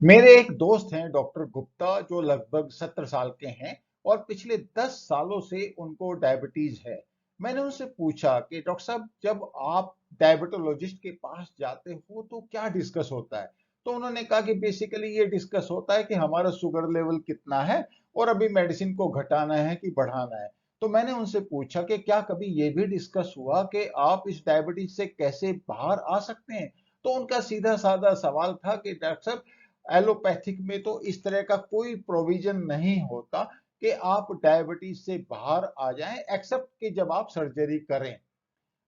मेरे एक दोस्त हैं डॉक्टर गुप्ता जो लगभग 70 साल के हैं और पिछले 10 सालों से उनको डायबिटीज है। मैंने उनसे पूछा कि डॉक्टर साहब जब आप डायबिटोलॉजिस्ट के पास जाते हो तो क्या डिस्कस होता है। तो उन्होंने कहा कि बेसिकली ये डिस्कस होता है कि हमारा शुगर लेवल कितना है और अभी मेडिसिन को घटाना है कि बढ़ाना है। तो मैंने उनसे पूछा कि क्या कभी ये भी डिस्कस हुआ कि आप इस डायबिटीज से कैसे बाहर आ सकते हैं। तो उनका सीधा साधा सवाल था कि डॉक्टर साहब एलोपैथिक में तो इस तरह का कोई प्रोविजन नहीं होता कि आप डायबिटीज से बाहर आ जाएं एक्सेप्ट कि जब आप सर्जरी करें।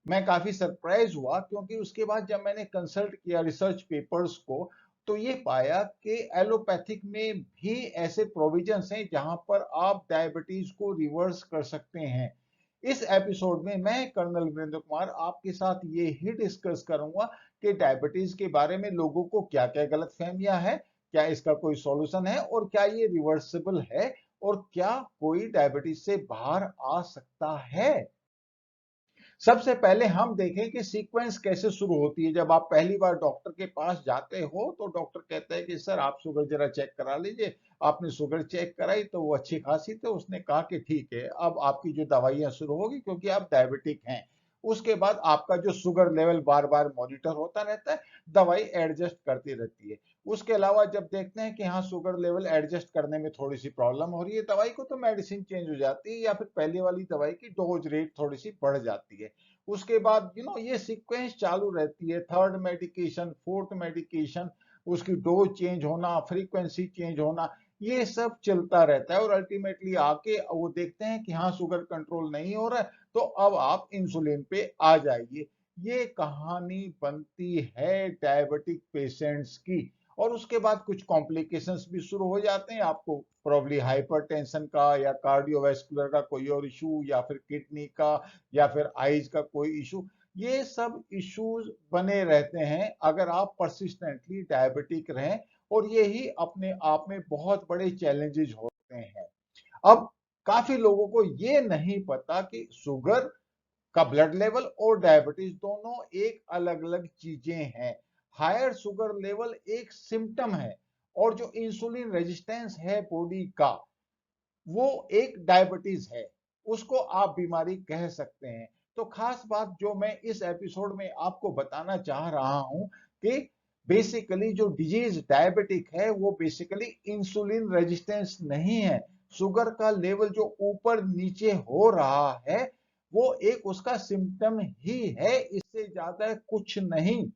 मैं काफी सरप्राइज हुआ क्योंकि उसके बाद जब मैंने कंसल्ट किया रिसर्च पेपर्स को तो ये पाया कि एलोपैथिक में भी ऐसे प्रोविजंस हैं जहां पर आप डायबिटीज को रिवर्स कर सकते हैं। इस एपिसोड में मैं कर्नल वीरेंद्र कुमार आपके साथ ये ही डिस्कस करूंगा कि डायबिटीज के बारे में लोगों को क्या क्या गलत फहमियां है, क्या इसका कोई सॉल्यूशन है और क्या ये रिवर्सिबल है और क्या कोई डायबिटीज से बाहर आ सकता है। सबसे पहले हम देखें कि सीक्वेंस कैसे शुरू होती है। जब आप पहली बार डॉक्टर के पास जाते हो तो डॉक्टर कहता है कि सर आप शुगर जरा चेक करा लीजिए। आपने शुगर चेक कराई तो वो अच्छी खासी तो उसने कहा कि ठीक है अब आपकी जो दवाइयां शुरू होगी क्योंकि आप डायबिटिक हैं। उसके बाद आपका जो शुगर लेवल बार बार मॉनिटर होता रहता है, दवाई एडजस्ट करती रहती है। उसके अलावा जब देखते हैं कि हाँ शुगर लेवल एडजस्ट करने में थोड़ी सी प्रॉब्लम हो रही है दवाई को तो मेडिसिन चेंज हो जाती है या फिर पहले वाली दवाई की डोज रेट थोड़ी सी बढ़ जाती है। उसके बाद ये सीक्वेंस चालू रहती है, थर्ड मेडिकेशन, फोर्थ मेडिकेशन, उसकी डोज चेंज होना, फ्रीक्वेंसी चेंज होना, ये सब चलता रहता है और अल्टीमेटली आके वो देखते हैं कि हाँ शुगर कंट्रोल नहीं हो रहा है तो अब आप इंसुलिन पे आ जाइए। ये कहानी बनती है डायबिटिक पेशेंट्स की। और उसके बाद कुछ कॉम्प्लिकेशंस भी शुरू हो जाते हैं, आपको प्रॉब्ली हाइपरटेंशन का या कार्डियोवैस्कुलर का कोई और इशू या फिर किडनी का या फिर आईज का कोई इशू। ये सब इश्यूज बने रहते हैं अगर आप परसिस्टेंटली डायबिटिक रहें और ये ही अपने आप में बहुत बड़े चैलेंजेस होते हैं। अब काफी लोगों को ये नहीं पता कि शुगर का ब्लड लेवल और डायबिटीज दोनों एक अलग अलग चीजें हैं। हायर शुगर लेवल एक सिम्टम है और जो इंसुलिन रेजिस्टेंस है बॉडी का वो एक डायबिटीज है, उसको आप बीमारी कह सकते हैं। तो खास बात जो मैं इस एपिसोड में आपको बताना चाह रहा हूं कि बेसिकली जो डिजीज डायबिटिक है वो बेसिकली इंसुलिन रेजिस्टेंस नहीं है। शुगर का लेवल जो ऊपर नीचे हो रहा है वो एक उसका सिम्टम ही है, इससे ज्यादा कुछ नहीं।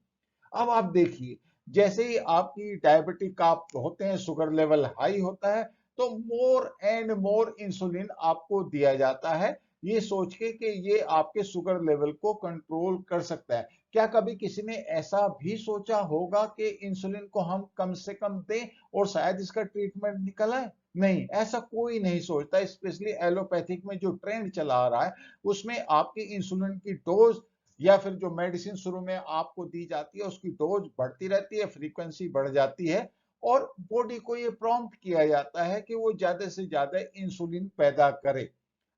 अब आप देखिए, जैसे ही आपकी डायबिटिक आप होते हैं, शुगर लेवल हाई होता है तो मोर एंड मोर इंसुलिन आपको दिया जाता है, ये सोच के कि ये आपके शुगर लेवल को कंट्रोल कर सकता है। क्या कभी किसी ने ऐसा भी सोचा होगा कि इंसुलिन को हम कम से कम दें और शायद इसका ट्रीटमेंट निकल आए? नहीं, ऐसा कोई नहीं सोचता। स्पेशली एलोपैथिक में जो ट्रेंड चला आ रहा है उसमें आपकी इंसुलिन की डोज या फिर जो मेडिसिन शुरू में आपको दी जाती है उसकी डोज बढ़ती रहती है, फ्रीक्वेंसी बढ़ जाती है और बॉडी को ये प्रॉम्प्ट किया जाता है कि वो ज्यादा से ज्यादा इंसुलिन पैदा करे।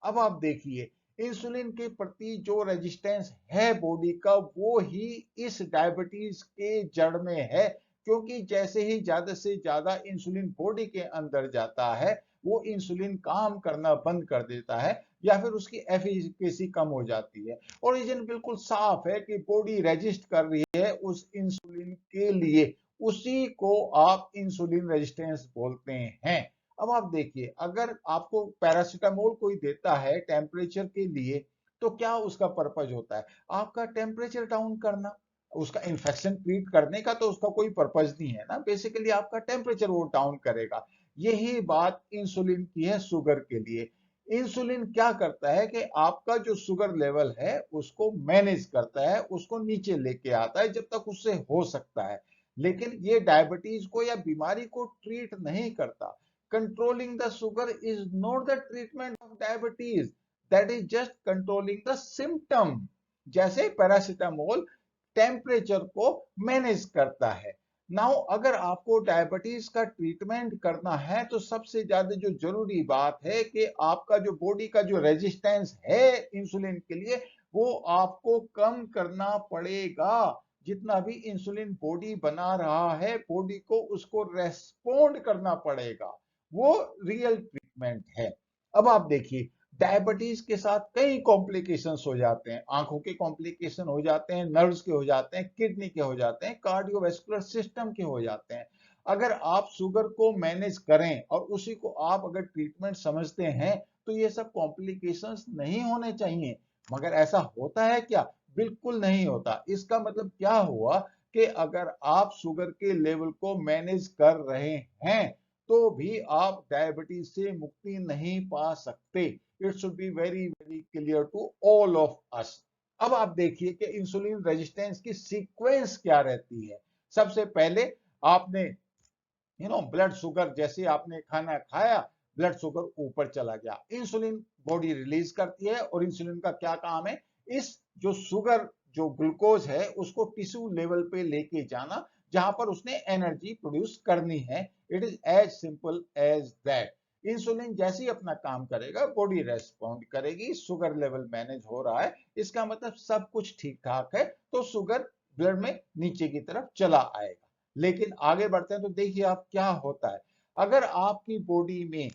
अब आप देखिए, इंसुलिन के प्रति जो रेजिस्टेंस है बॉडी का वो ही इस डायबिटीज के जड़ में है, क्योंकि जैसे ही ज्यादा से ज्यादा इंसुलिन बॉडी के अंदर जाता है वो इंसुलिन काम करना बंद कर देता है या फिर उसकी एफिकेसी कम हो जाती है। ओरिजिन बिल्कुल साफ है कि बॉडी रेजिस्ट कर रही है उस इंसुलिन के लिए, उसी को आप इंसुलिन रेजिस्टेंस बोलते हैं। अब आप देखिए, अगर आपको पैरासीटामोल कोई देता है टेम्परेचर के लिए तो क्या उसका पर्पज होता है? आपका टेम्परेचर डाउन करना। उसका इन्फेक्शन ट्रीट करने का तो उसका कोई पर्पज नहीं है ना, बेसिकली आपका टेम्परेचर वो डाउन करेगा। यही बात इंसुलिन की है शुगर के लिए। इंसुलिन क्या करता है कि आपका जो शुगर लेवल है उसको मैनेज करता है, उसको नीचे लेके आता है जब तक उससे हो सकता है। लेकिन ये डायबिटीज को या बीमारी को ट्रीट नहीं करता। Controlling the sugar is not the treatment of diabetes, that is just controlling the symptom. जैसे पैरासीटामोल टेम्परेचर को मैनेज करता है। नाउ अगर आपको डायबिटीज का ट्रीटमेंट करना है तो सबसे ज्यादा जो जरूरी बात है कि आपका जो बॉडी का जो रेजिस्टेंस है इंसुलिन के लिए वो आपको कम करना पड़ेगा। जितना भी इंसुलिन बॉडी बना रहा है, बॉडी को उसको रेस्पोंड करना पड़ेगा। वो रियल ट्रीटमेंट है। अब आप देखिए, डायबिटीज के साथ कई कॉम्प्लिकेशंस हो जाते हैं। आंखों के कॉम्प्लिकेशन हो जाते हैं, नर्व्स के हो जाते हैं, किडनी के हो जाते हैं, कार्डियोवैस्कुलर सिस्टम के हो जाते हैं। अगर आप शुगर को मैनेज करें और उसी को आप अगर ट्रीटमेंट समझते हैं, तो ये सब कॉम्प्लिकेशंस नहीं होने चाहिए। मगर ऐसा होता है क्या? बिल्कुल नहीं होता। इसका मतलब क्या हुआ कि अगर आप शुगर के लेवल को मैनेज कर रहे हैं, तो भी आप डायबिटीज से मुक्ति नहीं पा सकते। It should be very very clear to all of us. अब आप देखिए कि इंसुलिन रेजिस्टेंस की सीक्वेंस क्या रहती है। सबसे पहले आपने ब्लड शुगर, जैसे आपने खाना खाया, ब्लड शुगर ऊपर चला गया, इंसुलिन बॉडी रिलीज करती है। और इंसुलिन का क्या काम है? इस जो शुगर, जो ग्लूकोज है, उसको टिश्यू लेवल पे लेके जाना, जहां पर उसने एनर्जी प्रोड्यूस करनी है। It is as simple as that. Insulin जैसे ही अपना काम करेगा, बॉडी रेस्पॉन्ड करेगी, शुगर लेवल मैनेज हो रहा है, इसका मतलब सब कुछ ठीक ठाक है, तो शुगर ब्लड में नीचे की तरफ चला आएगा। लेकिन आगे बढ़ते हैं तो देखिए आप क्या होता है। अगर आपकी बॉडी में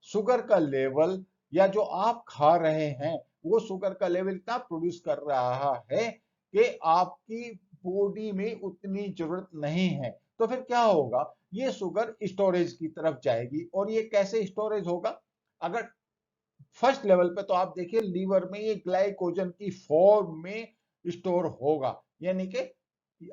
शुगर का लेवल, या जो आप खा रहे हैं, वो शुगर का लेवल इतना प्रोड्यूस कर रहा है कि आपकी बॉडी में उतनी जरूरत नहीं है, तो फिर क्या होगा? ये शुगर स्टोरेज की तरफ जाएगी। और ये कैसे स्टोरेज होगा? अगर फर्स्ट लेवल पे तो आप देखिए, लीवर में ये ग्लाइकोजन की फॉर्म में स्टोर होगा। यानी कि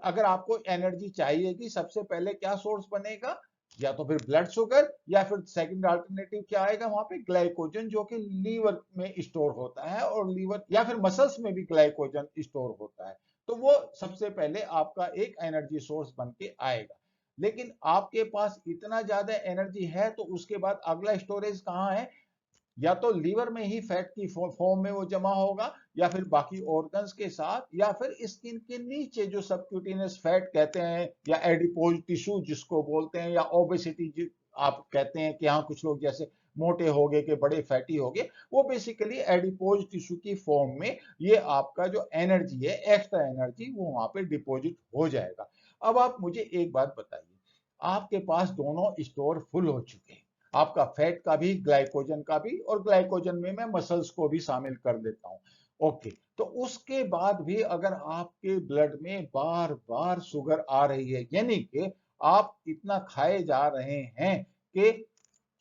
अगर आपको एनर्जी चाहिए कि सबसे पहले क्या सोर्स बनेगा? या तो फिर ब्लड शुगर, या फिर सेकंड अल्टरनेटिव क्या आएगा वहां पे? ग्लाइकोजन, जो कि लीवर में स्टोर होता है, और लीवर या फिर मसल्स में भी ग्लाइकोजन स्टोर होता है। तो वो सबसे पहले आपका एक एनर्जी सोर्स बन के आएगा। लेकिन आपके पास इतना ज्यादा एनर्जी है, तो उसके बाद अगला स्टोरेज कहाँ है? या तो लीवर में ही फैट की फॉर्म में वो जमा होगा, या फिर बाकी ऑर्गन्स के साथ, या फिर स्किन के नीचे जो सबक्यूटेनियस फैट कहते हैं, या एडिपोज टिश्यू जिसको बोलते हैं, या ओबेसिटी आप कहते हैं कि हाँ, कुछ लोग जैसे मोटे हो गए, कि बड़े फैटी हो गए, वो बेसिकली एडिपोज टिश्यू की फॉर्म में ये आपका जो एनर्जी है, एक्स्ट्रा एनर्जी, वो वहां पे डिपॉजिट हो जाएगा। अब आप मुझे एक बात बताइए, आपके पास दोनों स्टोर फुल हो चुके हैं, आपका फैट का भी, ग्लाइकोजन का भी, और ग्लाइकोजन में मैं मसल्स को भी शामिल कर देता हूं। ओके, तो उसके बाद भी अगर आपके ब्लड में बार बार शुगर आ रही है, यानी कि आप इतना खाए जा रहे हैं कि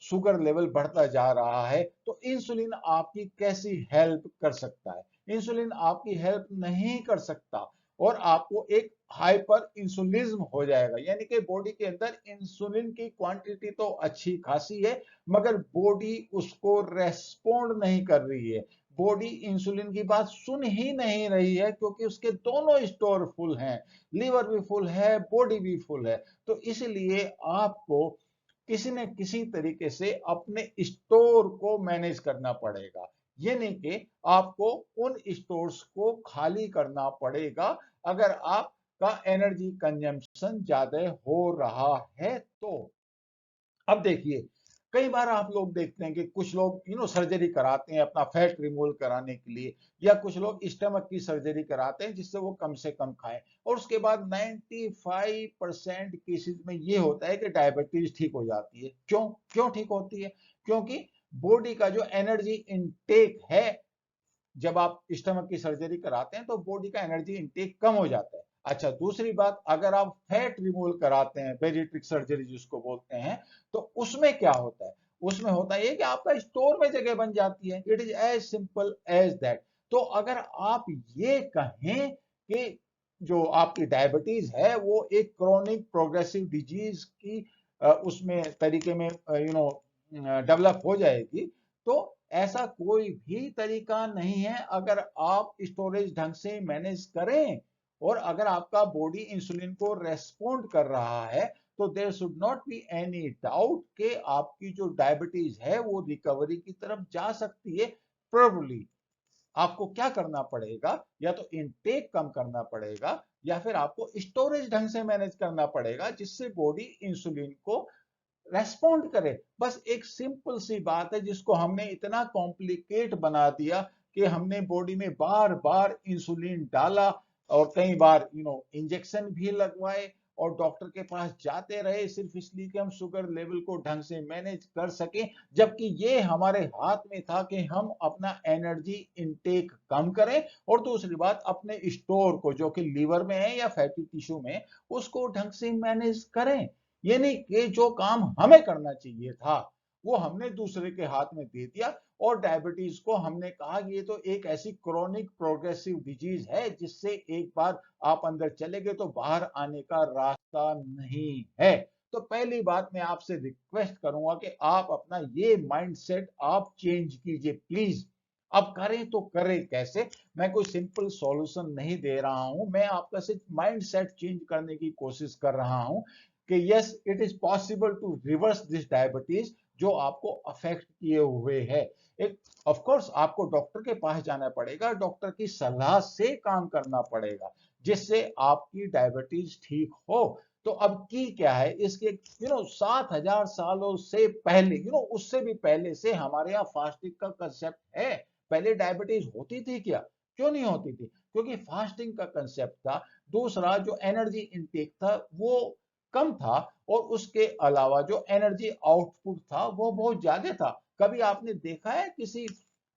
शुगर लेवल बढ़ता जा रहा है, तो इंसुलिन आपकी कैसी हेल्प कर सकता है? इंसुलिन आपकी हेल्प नहीं कर सकता, और आपको एक हाइपर इंसुलिज्म हो जाएगा। यानी कि बॉडी के अंदर इंसुलिन की क्वांटिटी तो अच्छी खासी है, मगर बॉडी उसको रेस्पोंड नहीं कर रही है। बॉडी इंसुलिन की बात सुन ही नहीं रही है, क्योंकि उसके दोनों स्टोर फुल हैं, लीवर भी फुल है, बॉडी भी फुल है। तो इसलिए आपको किसी न किसी तरीके से अपने स्टोर को मैनेज करना पड़ेगा। यानी कि आपको उन स्टोर्स को खाली करना पड़ेगा, अगर आपका एनर्जी कंजम्पशन ज्यादा हो रहा है तो। अब देखिए, कई बार आप लोग देखते हैं कि कुछ लोग सर्जरी कराते हैं अपना फैट रिमूव कराने के लिए, या कुछ लोग स्टमक की सर्जरी कराते हैं जिससे वो कम से कम खाएं, और उसके बाद 95% केसेस में ये होता है कि डायबिटीज ठीक हो जाती है। क्यों? क्यों ठीक होती है? क्योंकि बॉडी का जो एनर्जी इनटेक है, जब आप स्टमक की सर्जरी कराते हैं तो बॉडी का एनर्जी इनटेक कम हो जाता है। अच्छा, दूसरी बात, अगर आप फैट रिमूवल कराते हैं, बेरिट्रिक सर्जरी जिसको बोलते हैं, तो उसमें क्या होता है? उसमें होता है कि आपका स्टोर में जगह बन जाती है। It is as simple as that. तो अगर आप ये कहें कि जो आपकी डायबिटीज है वो एक क्रोनिक प्रोग्रेसिव डिजीज की उसमें तरीके में डेवलप हो जाएगी, तो ऐसा कोई भी तरीका नहीं है। अगर आप स्टोरेज ढंग से मैनेज करें, और अगर आपका बॉडी इंसुलिन को रेस्पोंड कर रहा है, तो there should not be any doubt कि आपकी जो डायबिटीज है वो रिकवरी की तरफ जा सकती है। प्रोबेबली आपको क्या करना पड़ेगा? या तो इनटेक कम करना पड़ेगा, या फिर आपको स्टोरेज ढंग से मैनेज करना पड़ेगा, जिससे बॉडी इंसुलिन को रेस्पॉन्ड करे। बस एक सिंपल सी बात है, जिसको हमने इतना कॉम्प्लिकेट बना दिया कि हमने बॉडी में बार बार इंसुलिन डाला, और कई बार इंजेक्शन भी लगवाए और डॉक्टर के पास जाते रहे सिर्फ इसलिए कि हम शुगर लेवल को ढंग से मैनेज कर सके, जबकि ये हमारे हाथ में था कि हम अपना एनर्जी इनटेक कम करें और दूसरी बात अपने स्टोर को जो कि लीवर में है या फैटी टिश्यू में उसको ढंग से मैनेज करें। ये नहीं कि जो काम हमें करना चाहिए था वो हमने दूसरे के हाथ में दे दिया। और डायबिटीज को हमने कहा कि ये तो एक ऐसी क्रोनिक प्रोग्रेसिव डिजीज है जिससे एक बार आप अंदर चले गए तो बाहर आने का रास्ता नहीं है। तो पहली बात मैं आपसे रिक्वेस्ट करूंगा कि आप अपना ये माइंडसेट आप चेंज कीजिए प्लीज। अब करें तो करें कैसे? मैं कोई सिंपल सॉल्यूशन नहीं दे रहा हूं, मैं आपका सिर्फ माइंडसेट चेंज करने की कोशिश कर रहा हूं कि yes it is possible to reverse this diabetes जो आपको अफेक्ट किए हुए है। एक ऑफ कोर्स आपको डॉक्टर के पास जाना पड़ेगा, डॉक्टर की सलाह से काम करना पड़ेगा जिससे आपकी डायबिटीज ठीक हो। तो अब की क्या है इसके 7,000 सालों से पहले उससे भी पहले से हमारे यहाँ फास्टिंग का कंसेप्ट है। पहले डायबिटीज होती थी क्या? क्यों नहीं होती थी? क्योंकि फास्टिंग का कंसेप्ट था। दूसरा जो एनर्जी इनटेक था वो कम था और उसके अलावा जो एनर्जी आउटपुट था वो बहुत ज्यादा था। कभी आपने देखा है किसी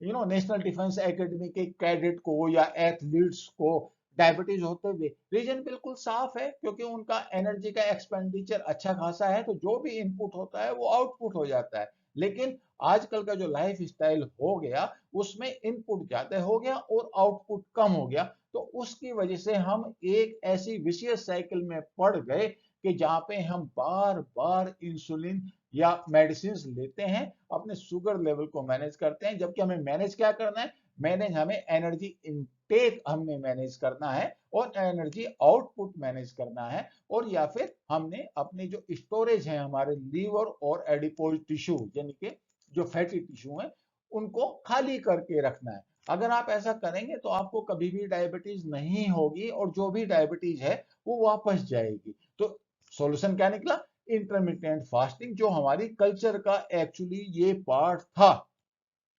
नेशनल डिफेंस एकेडमी के कैडेट को या एथलीट्स को डायबिटीज होते हुए? रीजन बिल्कुल साफ है, क्योंकि उनका एनर्जी का एक्सपेंडिचर अच्छा खासा है तो जो भी इनपुट होता है वो आउटपुट हो जाता है। लेकिन आजकल का जो लाइफ स्टाइल हो गया उसमें इनपुट ज्यादा हो गया और आउटपुट कम हो गया, तो उसकी वजह से हम एक ऐसी विशियस साइकिल में पड़ गए कि जहां पे हम बार बार इंसुलिन या मेडिसिन लेते हैं, अपने शुगर लेवल को मैनेज करते हैं, जबकि हमें मैनेज क्या करना है? मैनेज हमें एनर्जी इनटेक हमने मैनेज करना है और एनर्जी आउटपुट मैनेज करना है। और या फिर हमने अपने जो स्टोरेज है हमारे लीवर और एडिपोज टिश्यू यानी कि जो फैटी टिश्यू है उनको खाली करके रखना है। अगर आप ऐसा करेंगे तो आपको कभी भी डायबिटीज नहीं होगी और जो भी डायबिटीज है वो वापस जाएगी। तो सॉल्यूशन क्या निकला? इंटरमिटेंट फास्टिंग, जो हमारी कल्चर का एक्चुअली ये पार्ट था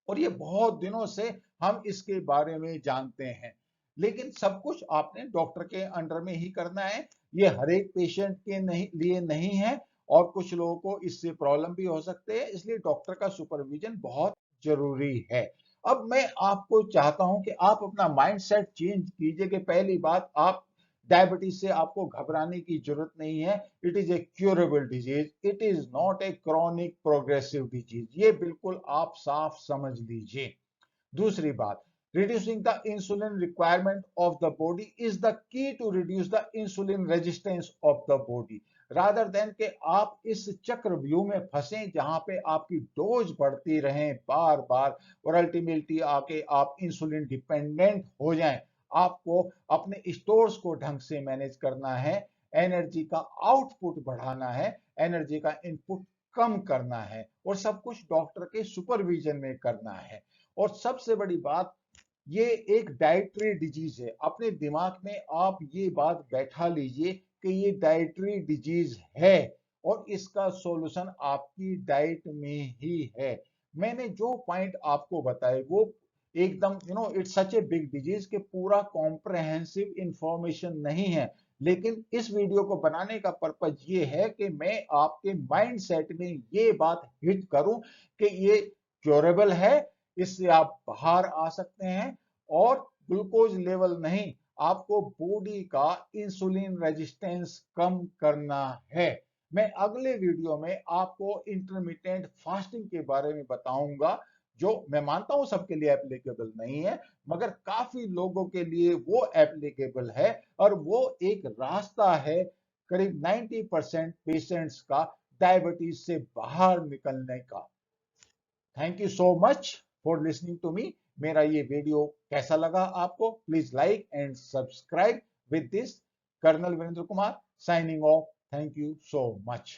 और ये बहुत दिनों से हम इसके बारे में जानते हैं। लेकिन सब कुछ आपने डॉक्टर के अंडर में ही करना है, ये हर एक पेशेंट के लिए नहीं है और कुछ लोगों को इससे प्रॉब्लम भी हो सकते हैं, इसलिए डॉक्टर का सुपरविजन बहुत जरूरी है। अब मैं आपको चाहता हूं कि आप अपना माइंडसेट चेंज कीजिए कि पहली बात आप डायबिटीज से आपको घबराने की जरूरत नहीं है। It is a curable disease, it is not a chronic progressive disease, ये बिल्कुल आप साफ समझ लीजिए। दूसरी बात, reducing the insulin requirement of the body is the key to reduce the insulin resistance of the body, rather than कि आप इस चक्रव्यूह में फंसे जहां पे आपकी डोज बढ़ती रहे बार बार और अल्टीमेटली आके आप इंसुलिन डिपेंडेंट हो जाएं। आपको अपने स्टोर्स को ढंग से मैनेज करना है, एनर्जी का आउटपुट बढ़ाना है, एनर्जी का इनपुट कम करना है और सब कुछ डॉक्टर के सुपरविजन में करना है। और सबसे बड़ी बात, ये एक डाइटरी डिजीज है। अपने दिमाग में आप ये बात बैठा लीजिए कि ये डाइटरी डिजीज है और इसका सॉल्यूशन आपकी डाइट में ही है। मैंने जो पॉइंट आपको बताए वो एकदम it's such a big disease कि पूरा कॉम्प्रहेंसिव इंफॉर्मेशन नहीं है। लेकिन इस वीडियो को बनाने का पर्पज ये है कि मैं आपके माइंड सेट में ये बात हिट करूं कि ये क्योरेबल है, इससे आप बाहर आ सकते हैं और ग्लूकोज लेवल नहीं, आपको बॉडी का इंसुलिन रेजिस्टेंस कम करना है। मैं अगले वीडियो में आपको इंटरमिटेंट फास्टिंग के बारे में बताऊंगा, जो मैं मानता हूं सबके लिए एप्लीकेबल नहीं है मगर काफी लोगों के लिए वो एप्लीकेबल है और वो एक रास्ता है करीब 90% पेशेंट्स का डायबिटीज से बाहर निकलने का। Thank you so much for listening to me. मेरा ये वीडियो कैसा लगा आपको? Please like and subscribe. With this, colonel Virendra Kumar signing off. Thank you so much.